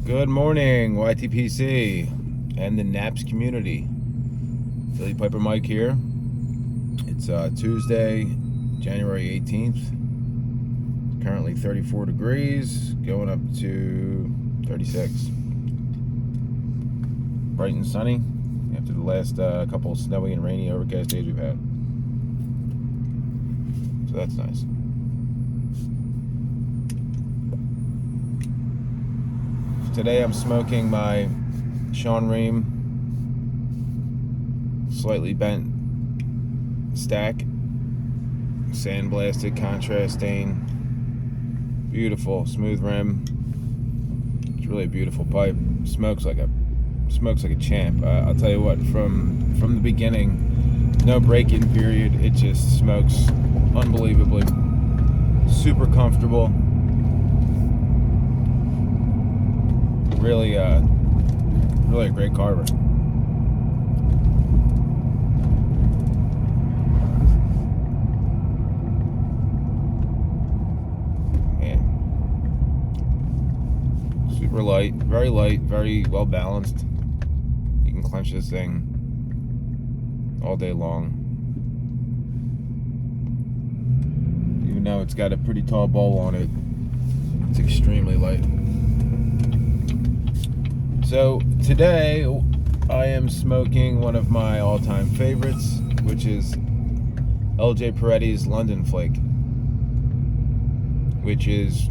Good morning, YTPC and the NAPS community. Billy Piper Mike here. It's Tuesday, January 18th. Currently 34 degrees, going up to 36. Bright and sunny after the last couple of snowy and rainy overcast days we've had. So that's nice. Today I'm smoking my Sean Ream slightly bent stack, sandblasted contrast stain, beautiful smooth rim. It's really a beautiful pipe. Smokes like a champ. I'll tell you what, from the beginning, no break-in period. It just smokes unbelievably, super comfortable. Really a great carver. Man. Super light, very well balanced. You can clench this thing all day long. Even though it's got a pretty tall bowl on it, it's extremely light. So today I am smoking one of my all-time favorites, which is LJ Peretti's London Flake, which is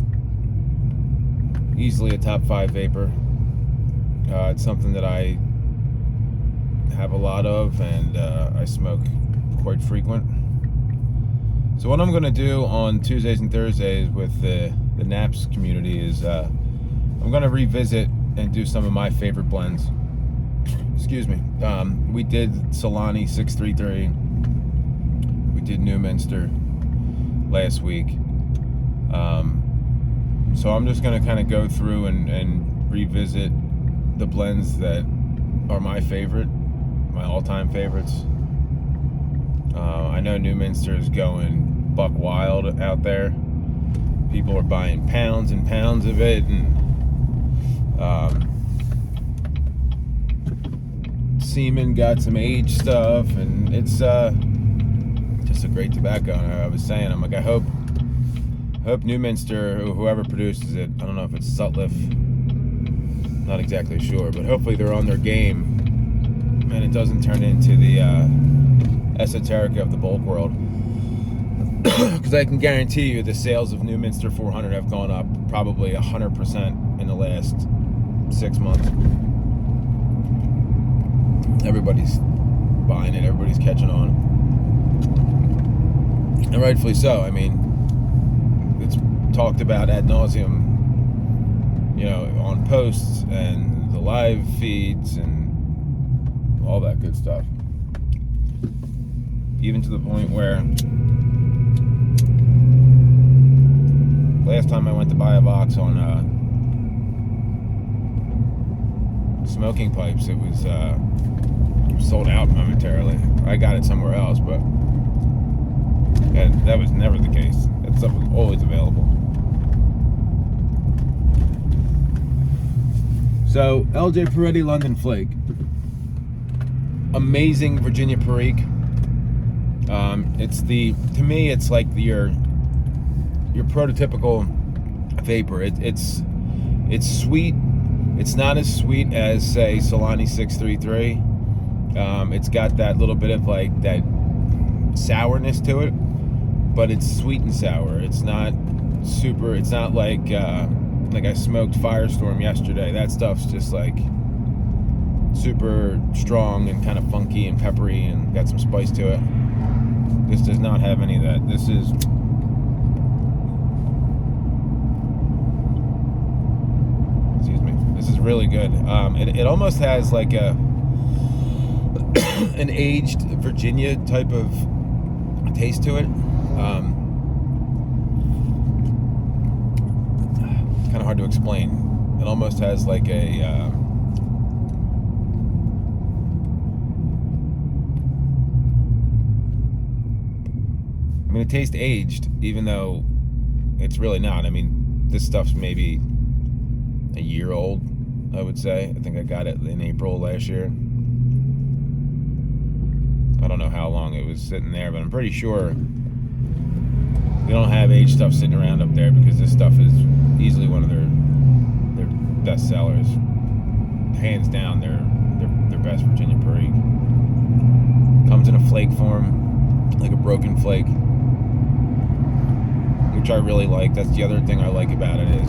easily a top 5 vapor. It's something that I have a lot of, and I smoke quite frequent. So what I'm going to do on Tuesdays and Thursdays with the NAPS community is I'm going to revisit and do some of my favorite blends. Excuse me. We did Solani 633. We did Newminster last week. So I'm just going to kind of go through and revisit the blends that are my favorite, my all-time favorites. I know Newminster is going buck wild out there. People are buying pounds and pounds of it, and Seaman got some age stuff, and it's just a great tobacco. And I was saying, I'm like, I hope Newminster, whoever produces it, I don't know if it's Sutliff, not exactly sure, but hopefully they're on their game and it doesn't turn into the esoterica of the bulk world. Because I can guarantee you the sales of Newminster 400 have gone up probably 100% in the last 6 months. Everybody's buying it, everybody's catching on. And rightfully so. I mean, it's talked about ad nauseum, on posts and the live feeds and all that good stuff. Even to the point where last time I went to buy a box on smoking pipes, it was sold out momentarily. I got it somewhere else, but that was never the case. That stuff was always available. So LJ Peretti London Flake, amazing Virginia Perique. To me it's like your prototypical vapor. It's sweet. It's not as sweet as, say, Solani 633. It's got that little bit of like that sourness to it, but it's sweet and sour. It's not super. It's not like I smoked Firestorm yesterday. That stuff's just like super strong and kind of funky and peppery and got some spice to it. This does not have any of that. This is really good. It almost has like an aged Virginia type of taste to it. It's kind of hard to explain. It almost has like a I mean, it tastes aged, even though it's really not. I mean, this stuff's maybe a year old, I would say. I think I got it in April last year. I don't know how long it was sitting there, but I'm pretty sure we don't have aged stuff sitting around up there because this stuff is easily one of their best sellers. Hands down, their best Virginia Perique. Comes in a flake form, like a broken flake, which I really like. That's the other thing I like about it is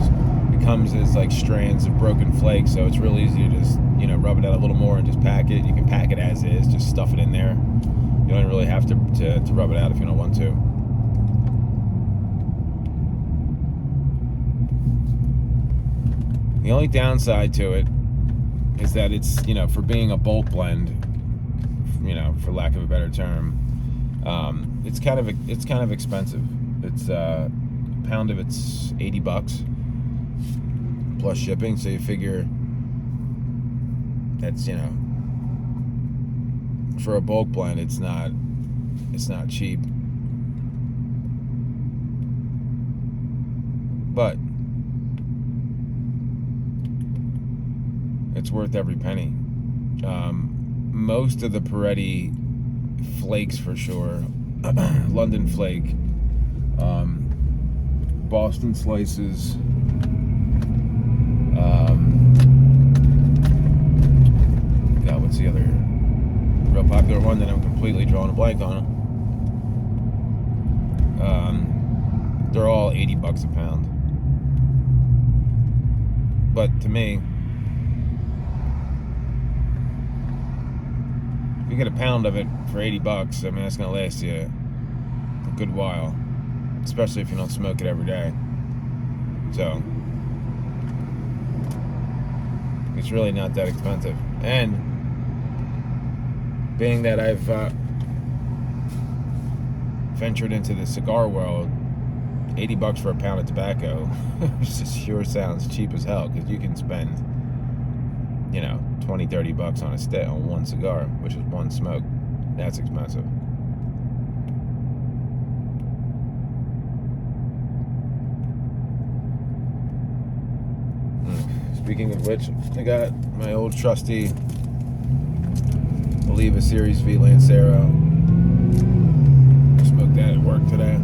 it comes as like strands of broken flake, so it's real easy to just rub it out a little more and just pack it. You can pack it as is, just stuff it in there. You don't really have to rub it out if you don't want to. The only downside to it is that it's, for being a bulk blend, for lack of a better term, it's kind of expensive. It's a pound of it's $80 plus shipping, so you figure that's, for a bulk blend, it's not cheap. But it's worth every penny. Most of the Peretti flakes for sure. London Flake, Boston Slices, God, what's the other real popular one that I'm completely drawing a blank on? They're all $80 a pound. But to me, if you get a pound of it for $80, I mean, that's going to last you a good while, especially if you don't smoke it every day. So it's really not that expensive. And being that I've ventured into the cigar world, $80 for a pound of tobacco just sure sounds cheap as hell, because you can spend $20-$30 on a stick on one cigar, which is one smoke. That's expensive. Speaking of which, I got my old trusty Oliva Series V Lancero. Smoked that at work today.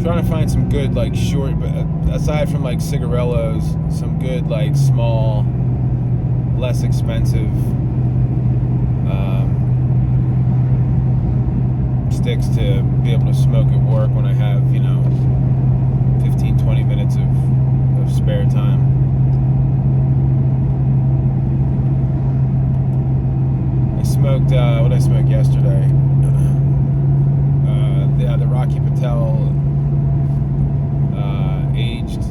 Trying to find some good, like, short, but aside from like cigarillos, some good, like, small, less expensive sticks to be able to smoke at work when I have 15-20 minutes of spare time. I smoked what did I smoke yesterday? The Rocky Patel aged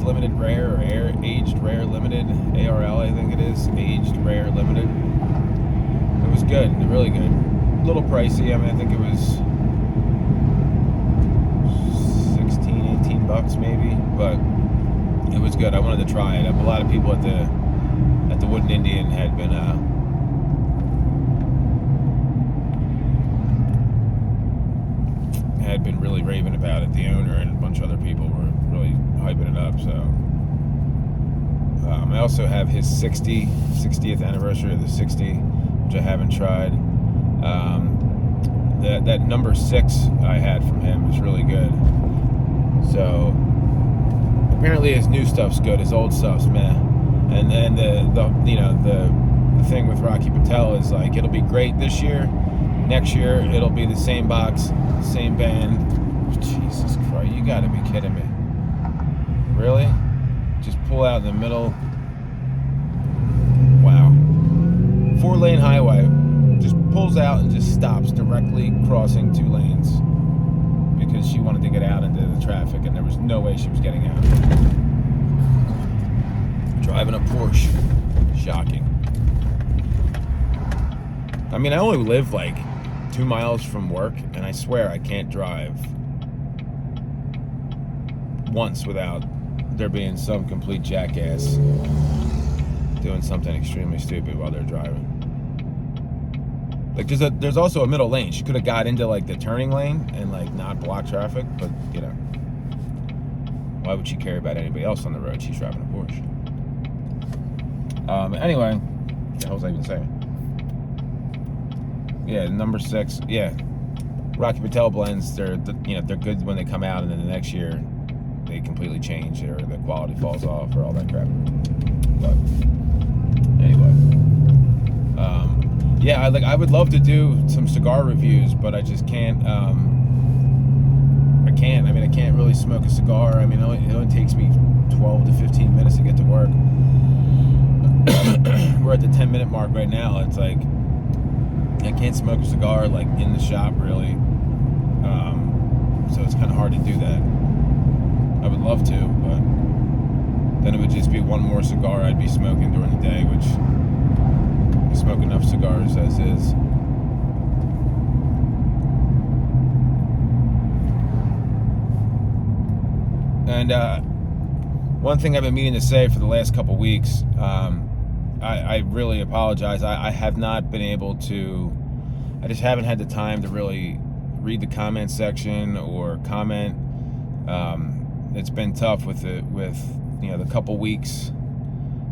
limited rare, or aged rare limited, ARL I think it is, aged rare limited. It was good, really good. A little pricey. I mean, I think it was $16-18 maybe, but it was good. I wanted to try it. A lot of people at the Wooden Indian had been really raving about it. The owner and a bunch of other people were really hyping it up. So I also have his 60th anniversary of the 60, which I haven't tried. That number 6 I had from him was really good. So apparently his new stuff's good, his old stuff's meh. And then the thing with Rocky Patel is, like, it'll be great this year. Next year it'll be the same box, same band. Jesus Christ, you gotta be kidding me. Really? Just pull out in the middle. Wow. 4-lane highway. Just pulls out and just stops directly crossing 2 lanes because she wanted to get out into the traffic and there was no way she was getting out. Driving a Porsche. Shocking. I mean, I only live like 2 miles from work, and I swear I can't drive once without there being some complete jackass doing something extremely stupid while they're driving. Like there's also a middle lane. She could have got into like the turning lane and like not block traffic, but you know, why would she care about anybody else on the road? She's driving a Porsche. Anyway, what the hell was I even saying? Yeah, number 6. Yeah, Rocky Patel blends. They're good when they come out, and then the next year they completely change, or the quality falls off, or all that crap. But anyway, yeah, I would love to do some cigar reviews, but I just can't. I can't. I mean, I can't really smoke a cigar. I mean, it only takes me 12 to 15 minutes to get to work. We're at the 10-minute mark right now. It's like I can't smoke a cigar like in the shop really. So it's kind of hard to do that. I would love to, but then it would just be one more cigar I'd be smoking during the day, which I smoke enough cigars as is. And one thing I've been meaning to say for the last couple weeks, I really apologize. I have not been able to, I just haven't had the time to really read the comment section or comment. It's been tough with the couple weeks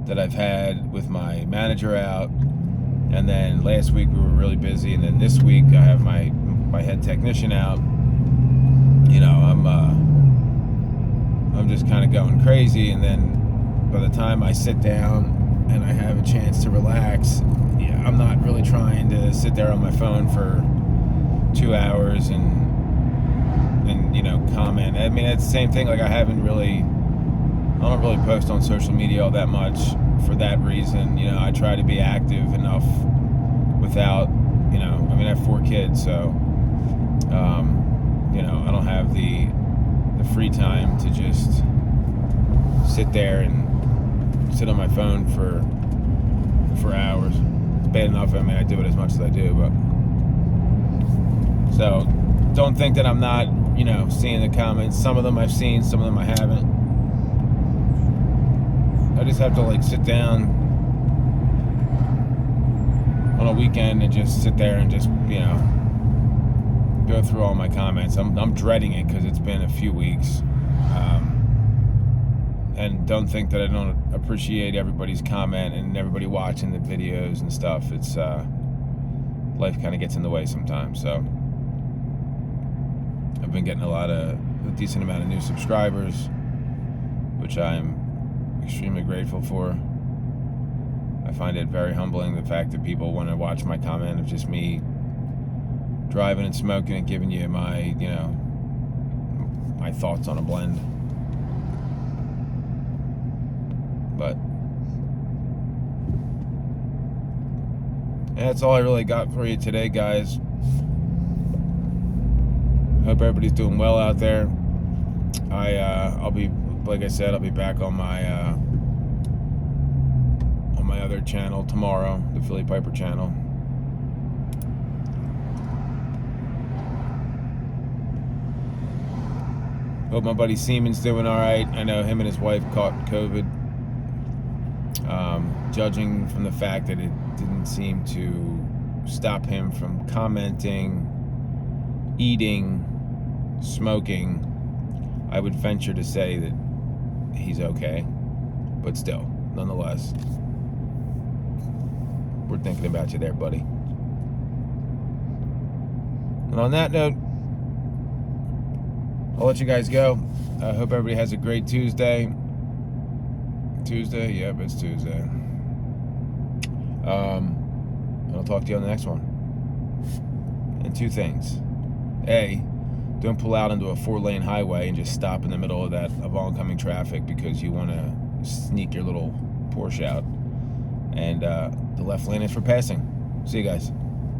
that I've had with my manager out, and then last week we were really busy, and then this week I have my head technician out. You know, I'm just kind of going crazy, and then by the time I sit down and I have a chance to relax, yeah, I'm not really trying to sit there on my phone for 2 hours and comment. I mean, it's the same thing. Like I don't really post on social media all that much for that reason. You know, I try to be active enough without, I mean, I have 4 kids, so I don't have the free time to just sit there and sit on my phone for hours. It's bad enough. I mean, I do it as much as I do, but so don't think that I'm not, seeing the comments. Some of them I've seen, some of them I haven't. I just have to like sit down on a weekend and just sit there and just, go through all my comments. I'm dreading it because it's been a few weeks. And don't think that I don't appreciate everybody's comment and everybody watching the videos and stuff. It's life kind of gets in the way sometimes. So I've been getting a decent amount of new subscribers, which I'm extremely grateful for. I find it very humbling, the fact that people want to watch my comment of just me driving and smoking and giving you my, my thoughts on a blend. But that's all I really got for you today, guys. Hope everybody's doing well out there. I'll be, like I said, I'll be back on my other channel tomorrow, the Philly Piper channel. Hope my buddy Seaman's doing all right. I know him and his wife caught COVID. Judging from the fact that it didn't seem to stop him from commenting, eating, smoking, I would venture to say that he's okay. But still, nonetheless, we're thinking about you there, buddy. And on that note, I'll let you guys go. I hope everybody has a great Tuesday. Tuesday? Yep, it's Tuesday. I'll talk to you on the next one. And 2 things. A, don't pull out into a 4-lane highway and just stop in the middle of oncoming traffic because you want to sneak your little Porsche out. And the left lane is for passing. See you guys.